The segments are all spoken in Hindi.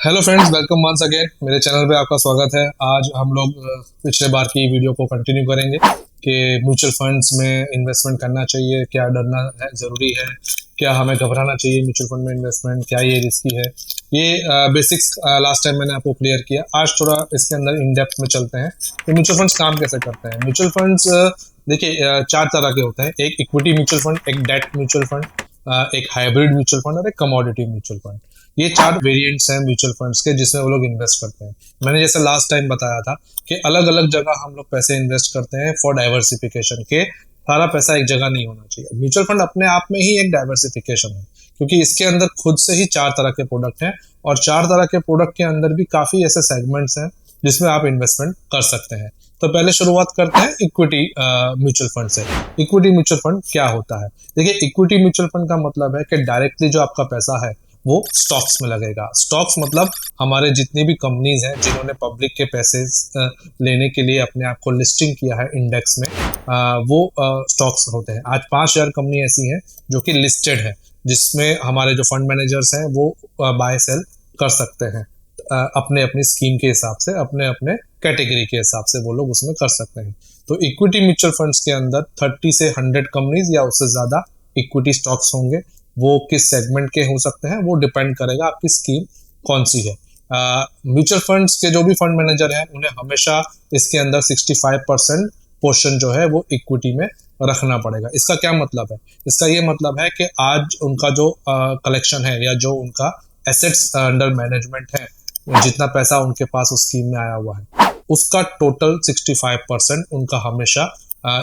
Hello friends, welcome once again मेरे चैनल पे आपका स्वागत है। आज हम लोग पिछले बार की वीडियो को कंटिन्यू करेंगे कि म्यूचुअल फंड्स में इन्वेस्टमेंट करना चाहिए, क्या डरना है ज़रूरी है, क्या हमें घबराना चाहिए म्यूचुअल फंड में इन्वेस्टमेंट, क्या ये रिस्की है। ये बेसिक्स लास्ट टाइम मैंने आपको क्लियर किया। आज थोड़ा इसके अंदर इन डेप्थ में चलते हैं कि म्यूचुअल फंड्स काम कैसे करते हैं। म्यूचुअल फंड्स देखिए चार तरह के होते हैं। एक इक्विटी म्यूचुअल फंड, एक डेट म्यूचुअल फंड, एक हाइब्रिड म्यूचुअल फंड और एक कमोडिटी म्यूचुअल फंड। ये चार वेरिएंट्स हैं म्यूचुअल फंड्स के जिसमें वो लोग इन्वेस्ट करते हैं। मैंने जैसे लास्ट टाइम बताया था कि अलग अलग जगह हम लोग पैसे इन्वेस्ट करते हैं फॉर डाइवर्सिफिकेशन के। सारा पैसा एक जगह नहीं होना चाहिए। म्यूचुअल फंड अपने आप में ही एक डाइवर्सिफिकेशन है, क्योंकि इसके अंदर खुद से ही चार तरह के प्रोडक्ट हैं और चार तरह के प्रोडक्ट के अंदर भी काफी ऐसे सेगमेंट्स हैं जिसमें आप इन्वेस्टमेंट कर सकते हैं। तो पहले शुरुआत करते हैं इक्विटी म्यूचुअल फंड से। इक्विटी म्यूचुअल फंड क्या होता है? देखिए, इक्विटी म्यूचुअल फंड का मतलब है कि डायरेक्टली जो आपका पैसा है वो स्टॉक्स में लगेगा। स्टॉक्स मतलब हमारे जितनी भी कंपनीज हैं जिन्होंने पब्लिक के पैसे लेने के लिए अपने आप को लिस्टिंग किया है इंडेक्स में, वो स्टॉक्स होते हैं। आज 5,000 कंपनी ऐसी हैं जो कि लिस्टेड है, जिसमें हमारे जो फंड मैनेजर्स हैं वो बाय सेल कर सकते हैं अपने अपनी स्कीम के हिसाब से, अपने अपने कैटेगरी के हिसाब से वो लोग उसमें कर सकते हैं। तो इक्विटी म्यूचुअल फंड्स के अंदर 30 से 100 कंपनीज या उससे ज्यादा इक्विटी स्टॉक्स होंगे। वो किस सेगमेंट के हो सकते हैं वो डिपेंड करेगा आपकी स्कीम कौन सी है। म्यूचुअल फंड्स के जो भी फंड मैनेजर हैं उन्हें हमेशा इसके अंदर 65% पोर्शन जो है वो इक्विटी में रखना पड़ेगा। इसका क्या मतलब है? इसका ये मतलब है कि आज उनका जो कलेक्शन है या जो उनका एसेट्स अंडर मैनेजमेंट है, जितना पैसा उनके पास उस स्कीम में आया हुआ है, उसका टोटल 65% उनका हमेशा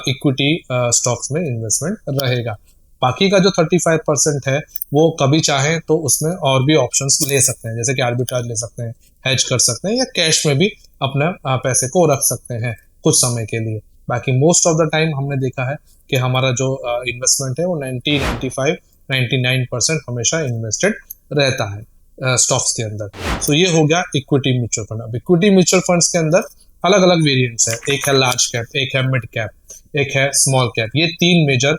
इक्विटी स्टॉक्स में इन्वेस्टमेंट रहेगा। बाकी का जो 35% है वो कभी चाहें तो उसमें और भी ऑप्शंस ले सकते हैं, जैसे कि आर्बिट्राज ले सकते हैं, हेज कर सकते हैं या कैश में भी अपने पैसे को रख सकते हैं कुछ समय के लिए। बाकी मोस्ट ऑफ द टाइम हमने देखा है कि हमारा जो इन्वेस्टमेंट है वो 90, 95, 99% हमेशा इन्वेस्टेड रहता है स्टॉक्स के अंदर। सो ये हो गया इक्विटी म्यूचुअल फंड। अब इक्विटी म्यूचुअल फंड्स के अंदर अलग अलग वेरिएंट्स है। एक है लार्ज कैप, एक है मिड कैप, एक है स्मॉल कैप। ये तीन मेजर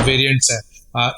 वेरिएंट्स है।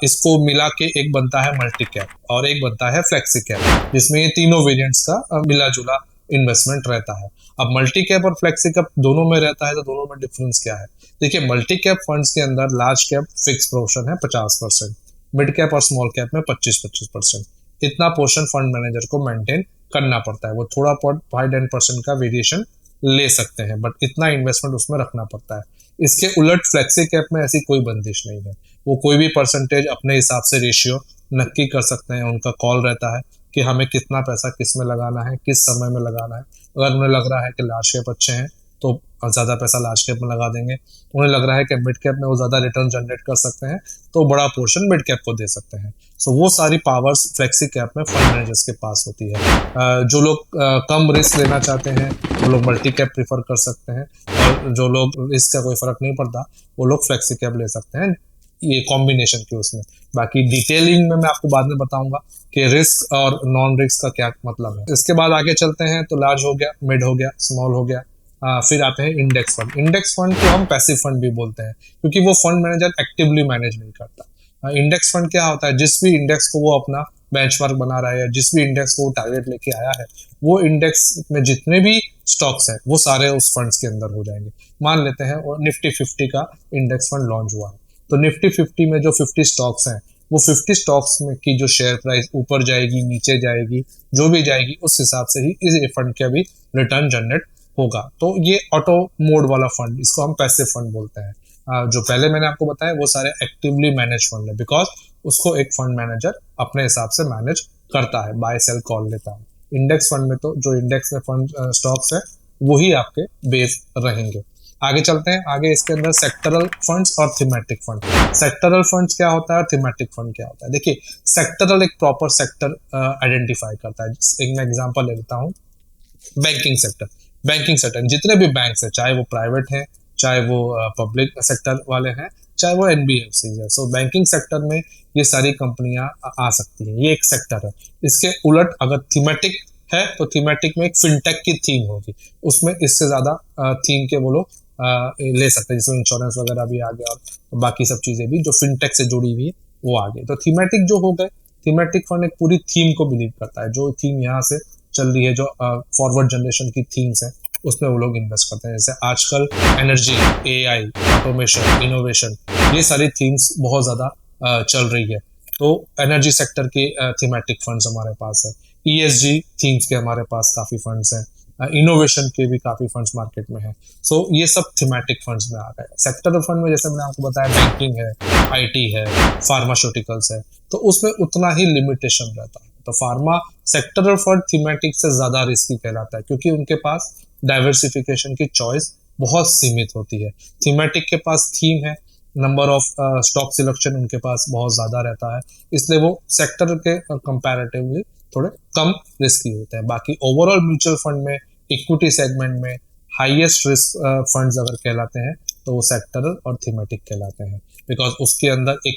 इसको मिला के एक बनता है मल्टी कैप और एक बनता है फ्लेक्सी कैप, जिसमें ये तीनों वेरिएंट्स का मिला जुला इन्वेस्टमेंट रहता है। अब मल्टी कैप और फ्लेक्सी कैप दोनों में रहता है, तो दोनों में डिफरेंस क्या है? देखिए, मल्टी कैप फंड्स के अंदर लार्ज कैप फिक्स पोर्शन है 50%, मिड कैप और स्मॉल कैप में 25-25%। इतना पोर्शन फंड मैनेजर को मेंटेन करना पड़ता है। वो थोड़ा बहुत 5-10% का वेरिएशन ले सकते हैं, बट इतना इन्वेस्टमेंट उसमें रखना पड़ता है। इसके उलट फ्लेक्सी कैप में ऐसी कोई बंदिश नहीं है। वो कोई भी परसेंटेज अपने हिसाब से रेशियो नक्की कर सकते हैं। उनका कॉल रहता है कि हमें कितना पैसा किस में लगाना है, किस समय में लगाना है। अगर उन्हें लग रहा है कि लार्ज कैप अच्छे हैं तो ज़्यादा पैसा लार्ज कैप में लगा देंगे। उन्हें लग रहा है कि मिड कैप में वो ज़्यादा रिटर्न जनरेट कर सकते हैं तो बड़ा पोर्शन मिड कैप को दे सकते हैं। सो वो सारी पावर्स फ्लेक्सी कैप में फंड मैनेजर्स के पास होती है। जो लोग कम रिस्क लेना चाहते हैं वो लोग मल्टी कैप प्रीफर कर सकते हैं, और जो लोग रिस्क का कोई फर्क नहीं पड़ता वो लोग फ्लेक्सी कैप ले सकते हैं, ये कॉम्बिनेशन के उसमें। बाकी डिटेलिंग में मैं आपको बाद में बताऊंगा कि रिस्क और नॉन रिस्क का क्या मतलब है। इसके बाद आगे चलते हैं तो लार्ज हो गया, मिड हो गया, स्मॉल हो गया। फिर आते हैं इंडेक्स फंड। इंडेक्स फंड को हम पैसिव फंड भी बोलते हैं, क्योंकि वो फंड मैनेजर एक्टिवली मैनेज नहीं करता। इंडेक्स फंड क्या होता है? जिस भी इंडेक्स को वो अपना बेंचमार्क बना रहा है या जिस भी इंडेक्स को वो टारगेट लेके आया है, वो इंडेक्स में जितने भी स्टॉक्स हैं वो सारे उस फंड्स के अंदर हो जाएंगे। मान लेते हैं और निफ्टी 50 का इंडेक्स फंड लॉन्च हुआ है, तो निफ्टी 50 में जो 50 स्टॉक्स हैं वो 50 स्टॉक्स में की जो शेयर प्राइस ऊपर जाएगी, नीचे जाएगी, जो भी जाएगी, उस हिसाब से ही इस फंड का भी रिटर्न जनरेट होगा। तो ये ऑटो मोड वाला फंड, इसको हम पैसिव फंड बोलते हैं। जो पहले मैंने आपको बताया वो सारे एक्टिवली मैनेज फंड है, बिकॉज उसको एक फंड मैनेजर अपने हिसाब से मैनेज करता है, बाय सेल कॉल लेता है। इंडेक्स फंड में तो जो इंडेक्स में फंड स्टॉक्स है वही आपके बेस रहेंगे। आगे चलते हैं। आगे इसके अंदर सेक्टरल फंड्स और थीमेटिक फंड। सेक्टरल फंड्स क्या होता है, थीमेटिक फंड क्या होता है? देखिए, सेक्टरल एक प्रॉपर सेक्टर आइडेंटिफाई करता है। एक मैं एग्जांपल ले लेता हूँ, बैंकिंग सेक्टर। बैंकिंग सेक्टर जितने भी बैंक्स हैं, चाहे वो प्राइवेट हैं, चाहे वो पब्लिक सेक्टर वाले हैं, चाहे वो एनबीएफसी है। सो बैंकिंग सेक्टर में ये सारी कंपनियां आ सकती हैं। ये एक सेक्टर है। इसके उलट अगर थीमेटिक है तो थीमेटिक में एक फिनटेक की थीम होगी, उसमें इससे ज्यादा थीम के वो लोग ले सकते हैं, जिसमें इंश्योरेंस वगैरह भी आ गया और बाकी सब चीजें भी जो फिनटेक से जुड़ी हुई है वो आ गई। तो थीमेटिक जो हो गए, थीमेटिक फंड एक पूरी थीम को बिलीव करता है। जो थीम यहाँ से चल रही है, जो फॉरवर्ड जनरेशन की थीम्स हैं, उसमें वो लोग इन्वेस्ट करते हैं। जैसे आजकल एनर्जी, एआई, ऑटोमेशन, इनोवेशन, ये सारी थीम्स बहुत ज़्यादा चल रही है। तो एनर्जी सेक्टर के थीमेटिक फंड्स हमारे पास है, ईएसजी थीम्स के हमारे पास काफ़ी फंड्स हैं, इनोवेशन के भी काफ़ी फंड्स मार्केट में है। सो ये सब थीमेटिक फंड्स में आ गए। सेक्टरल फंड में जैसे मैंने आपको बताया, बैंकिंग है, आईटी है, फार्मास्यूटिकल्स है, तो उसमें उतना ही लिमिटेशन रहता है। तो फार्मा सेक्टरल फंड थीमेटिक से ज़्यादा रिस्की कहलाता है, क्योंकि उनके पास डाइवर्सिफिकेशन की चॉइस बहुत सीमित होती है। थीमेटिक के पास थीम है, नंबर ऑफ स्टॉक सिलेक्शन उनके पास बहुत ज़्यादा रहता है, इसलिए वो सेक्टर के कंपैरेटिवली थोड़े कम रिस्की होते हैं। बाकी ओवरऑल म्यूचुअल फंड में, इक्विटी सेगमेंट में हाईएस्ट रिस्क फंड्स अगर कहलाते हैं तो वो सेक्टरल और थीमेटिक कहलाते हैं, बिकॉज उसके अंदर एक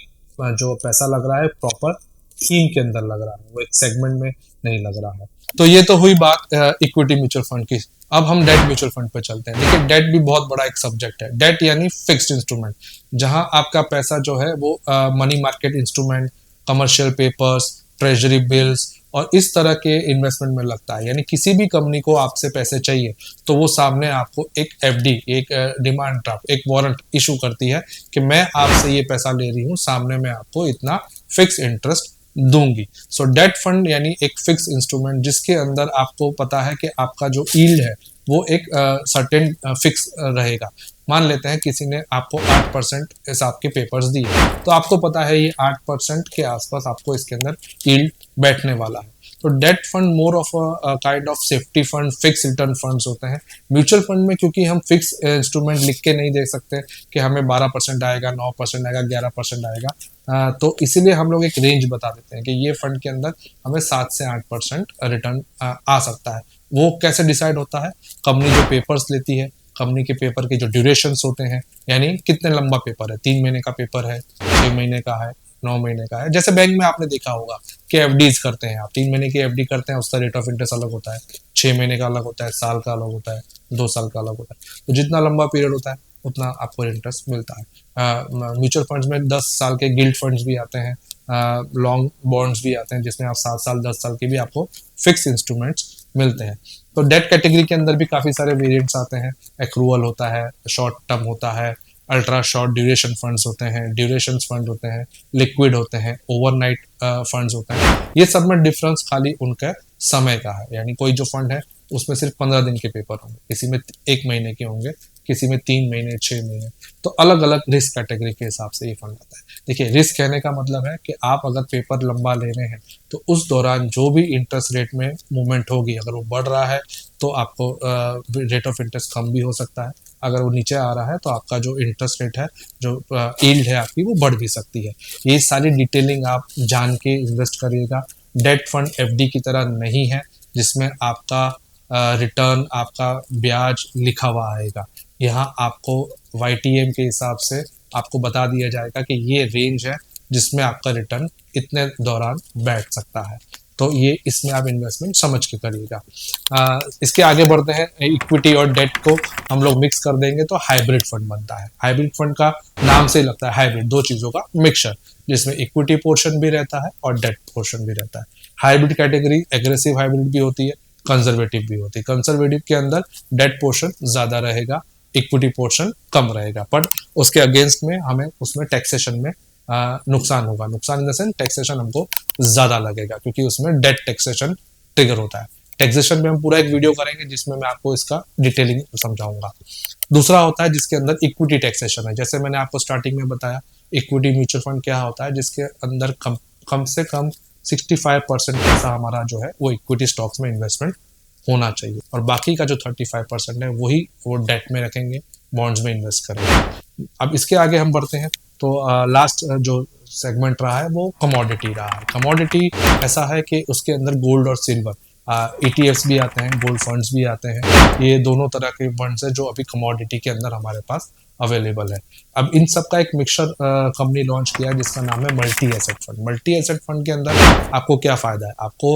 जो पैसा लग रहा है प्रॉपर थीम के अंदर लग रहा है, वो एक सेगमेंट में नहीं लग रहा है। तो ये तो हुई बात इक्विटी म्यूचुअल फंड की। अब हम डेट म्यूचुअल फंड पे चलते हैं। देखिए, डेट भी बहुत बड़ा एक सब्जेक्ट है। डेट यानी फिक्स्ड इंस्ट्रूमेंट, जहां आपका पैसा जो है वो money market instrument, commercial papers, treasury bills और इस तरह के इन्वेस्टमेंट में लगता है। यानी किसी भी कंपनी को आपसे पैसे चाहिए तो वो सामने आपको एक एफडी, एक डिमांड ड्राफ्ट, एक वारंट इशू करती है कि मैं आपसे ये पैसा ले रही हूँ, सामने मैं आपको इतना फिक्स इंटरेस्ट दूंगी। सो डेट फंड यानी एक फिक्स इंस्ट्रूमेंट जिसके अंदर आपको पता है कि आपका जो यील्ड है वो एक सर्टेन फिक्स रहेगा। मान लेते हैं किसी ने आपको 8% हिसाब के पेपर्स दिए, तो आपको पता है ये 8% के आसपास आपको इसके अंदर यील्ड बैठने वाला है। तो debt fund more of a kind of safety fund, fix return funds होते हैं। म्यूचुअल फंड में क्योंकि हम फिक्स इंस्ट्रूमेंट लिख के नहीं देख सकते कि हमें 12% आएगा, 9% आएगा, 11% आएगा, तो इसीलिए हम लोग एक रेंज बता देते हैं कि ये फंड के अंदर हमें 7 से 8% रिटर्न आ सकता है। वो कैसे डिसाइड होता है? कंपनी जो पेपर्स लेती है, कंपनी के पेपर के जो ड्यूरेशंस होते हैं, यानी कितने लंबा पेपर है, 3 महीने का पेपर है, 6 महीने का है, 9 महीने का है। जैसे बैंक में आपने देखा होगा कि एफडीज करते हैं आप, 3 महीने की एफडी करते हैं, उसका रेट ऑफ इंटरेस्ट अलग होता है, 6 महीने का अलग होता है, साल का अलग होता है, 2 साल का अलग होता है। तो जितना लंबा पीरियड होता है उतना आपको इंटरेस्ट मिलता है। म्यूचुअल फंड्स में 10 साल के गिल्ड फंड्स भी आते हैं, लॉन्ग बॉन्ड्स भी आते हैं, जिसमें आप 7 साल 10 साल के भी आपको फिक्स इंस्ट्रूमेंट्स मिलते हैं। तो डेट कैटेगरी के अंदर भी काफ़ी सारे वेरिएंट्स आते हैं। एक्रूअल होता है, शॉर्ट टर्म होता है, अल्ट्रा शॉर्ट ड्यूरेशन फंड्स होते हैं, ड्यूरेशन फंड होते हैं, लिक्विड होते हैं, ओवरनाइट फंड्स होते हैं। ये सब में डिफरेंस खाली उनका समय का है, यानी कोई जो फंड है उसमें सिर्फ 15 दिन के पेपर होंगे, किसी में 1 महीने के होंगे, किसी में 3 महीने, 6 महीने। तो अलग अलग रिस्क कैटेगरी के हिसाब से ये फंड आता है। देखिए, रिस्क कहने का मतलब है कि आप अगर पेपर लंबा ले रहे हैं तो उस दौरान जो भी इंटरेस्ट रेट में मूवमेंट होगी, अगर वो बढ़ रहा है तो आपको रेट ऑफ इंटरेस्ट कम भी हो सकता है, अगर वो नीचे आ रहा है तो आपका जो इंटरेस्ट रेट है, जो यील्ड है आपकी, वो बढ़ भी सकती है। ये सारी डिटेलिंग आप जान के इन्वेस्ट करिएगा। डेट फंड एफडी की तरह नहीं है जिसमें आपका रिटर्न, आपका ब्याज लिखा हुआ आएगा। यहाँ आपको YTM के हिसाब से आपको बता दिया जाएगा कि ये रेंज है जिसमें आपका रिटर्न इतने दौरान बैठ सकता है। तो ये इसमें आप इन्वेस्टमेंट समझ के करिएगा। इसके आगे बढ़ते हैं। इक्विटी और डेट को हम लोग मिक्स कर देंगे तो हाइब्रिड फंड बनता है। हाइब्रिड फंड का नाम से ही लगता है हाइब्रिड, दो चीज़ों का मिक्सचर, जिसमें इक्विटी पोर्शन भी रहता है और डेट पोर्शन भी रहता है। हाइब्रिड कैटेगरी एग्रेसिव हाइब्रिड भी होती है, कंजर्वेटिव भी होती है। कंजर्वेटिव के अंदर डेट पोर्शन ज़्यादा रहेगा, इक्विटी पोर्शन कम रहेगा, पर उसके अगेंस्ट में हमें उसमें टैक्सेशन में नुकसान होगा। नुकसान इन द सेंस टैक्सेशन हमको ज़्यादा लगेगा, क्योंकि उसमें डेट टैक्सेशन ट्रिगर होता है। टैक्सेशन में हम पूरा एक वीडियो करेंगे जिसमें मैं आपको इसका डिटेलिंग समझाऊंगा। दूसरा होता है जिसके अंदर इक्विटी टैक्सेशन है। जैसे मैंने आपको स्टार्टिंग में बताया, इक्विटी म्यूचुअल फंड क्या होता है, जिसके अंदर कम से कम 65% पैसा हमारा जो है वो इक्विटी स्टॉक्स में इन्वेस्टमेंट होना चाहिए, और बाकी का जो 35% है वही वो डेट में रखेंगे, बॉन्ड्स में इन्वेस्ट करेंगे। अब इसके आगे हम बढ़ते हैं तो लास्ट जो सेगमेंट रहा है वो कमोडिटी रहा है। कमोडिटी ऐसा है कि उसके अंदर गोल्ड और सिल्वर, ETFs भी आते हैं, गोल्ड फंड्स भी आते हैं। ये दोनों तरह के फंड्स हैं जो अभी कमोडिटी के अंदर हमारे पास अवेलेबल है। अब इन सब का एक मिक्सचर कंपनी लॉन्च किया है जिसका नाम है multi asset fund. Multi asset fund के अंदर आपको क्या फ़ायदा है? आपको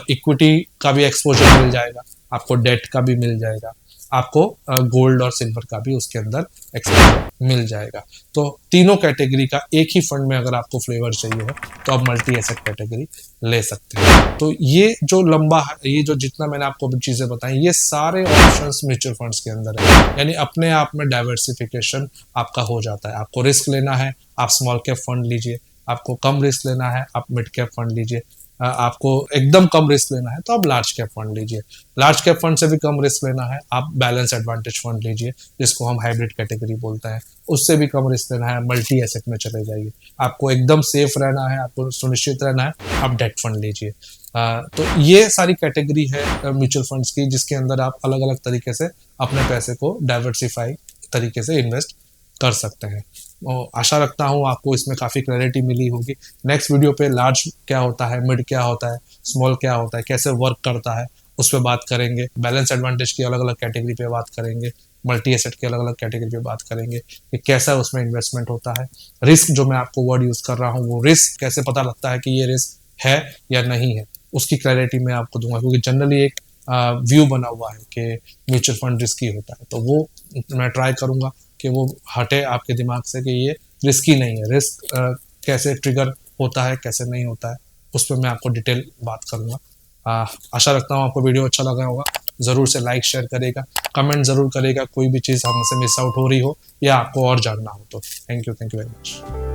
इक्विटी का भी एक्सपोजर मिल जाएगा, आपको डेट का भी मिल जाएगा, आपको गोल्ड और सिल्वर का भी उसके अंदर एक्सपोजर मिल जाएगा। तो तीनों कैटेगरी का एक ही फंड में अगर आपको फ्लेवर चाहिए है तो आप मल्टी एसेट कैटेगरी ले सकते हैं। तो ये जो लंबा ये जो जितना मैंने आपको चीज़ें बताई, ये सारे ऑप्शंस म्यूचुअल फंड्स के अंदर है। यानी अपने आप में डाइवर्सिफिकेशन आपका हो जाता है। आपको रिस्क लेना है, आप स्मॉल कैप फंड लीजिए। आपको कम रिस्क लेना है, आप मिड कैप फंड लीजिए। आपको एकदम कम रिस्क लेना है तो आप लार्ज कैप फंड लीजिए। लार्ज कैप फंड से भी कम रिस्क लेना है, आप बैलेंस एडवांटेज फंड लीजिए, जिसको हम हाइब्रिड कैटेगरी बोलते हैं। उससे भी कम रिस्क लेना है, मल्टी एसेट में चले जाइए। आपको एकदम सेफ रहना है, आपको सुनिश्चित रहना है, आप डेट फंड लीजिए। तो ये सारी कैटेगरी है म्यूचुअल फंड्स की, जिसके अंदर आप अलग अलग तरीके से अपने पैसे को डाइवर्सिफाई तरीके से इन्वेस्ट कर सकते हैं। आशा रखता हूँ आपको इसमें काफ़ी क्लैरिटी मिली होगी। नेक्स्ट वीडियो पे लार्ज क्या होता है, मिड क्या होता है, स्मॉल क्या होता है, कैसे वर्क करता है, उस पर बात करेंगे। बैलेंस एडवांटेज की अलग अलग कैटेगरी पे बात करेंगे। मल्टी एसेट की अलग अलग कैटेगरी पे बात करेंगे कि कैसा उसमें इन्वेस्टमेंट होता है। रिस्क जो मैं आपको वर्ड यूज़ कर रहा हूँ, वो रिस्क कैसे पता लगता है कि ये रिस्क है या नहीं है, उसकी क्लैरिटी मैं आपको दूंगा। क्योंकि जनरली एक व्यू बना हुआ है कि म्यूचुअल फंड रिस्की होता है, तो वो मैं ट्राई करूंगा कि वो हटे आपके दिमाग से कि ये रिस्की नहीं है। रिस्क कैसे ट्रिगर होता है, कैसे नहीं होता है, उस पर मैं आपको डिटेल बात करूंगा। आशा रखता हूँ आपको वीडियो अच्छा लगा होगा। ज़रूर से लाइक शेयर करेगा, कमेंट ज़रूर करेगा कोई भी चीज़ हमसे मिस आउट हो रही हो या आपको और जानना हो तो। Thank you very much.